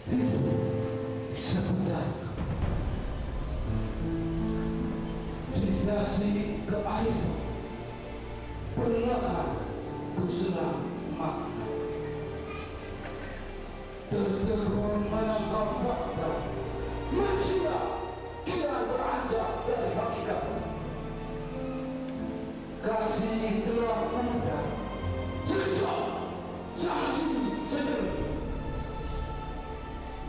Hidup sebentar dikasih kearifan, perlahan ku selang makna, tertegun menangkap fakta. Manusia kira beranjak dari hakikat. Kasih telah mudah, cerita janji sendiri.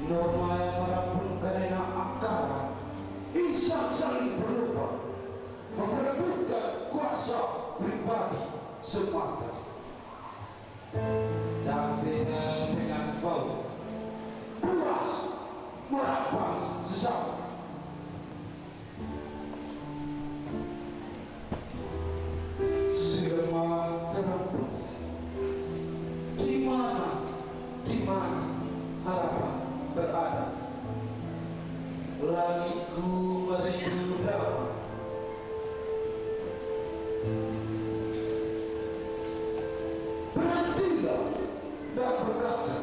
Norma yang merapun karena akar, insan saling berubah, memperebutkan kuasa pribadi semata. Tapi dengan kau puas merampas sesama. Selama terapun, di mana harapan berada. Langitku merindu damai, berhentilah dan berkaca.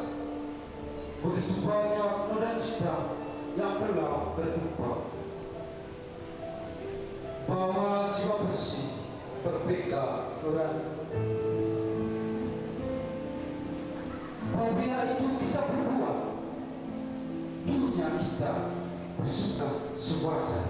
Begitu banyak manusia yang telah bertumpah, bawa jiwa bersih berbeda nurani. Apabila itu kita berbuat, dunia kita bersuka sewajar.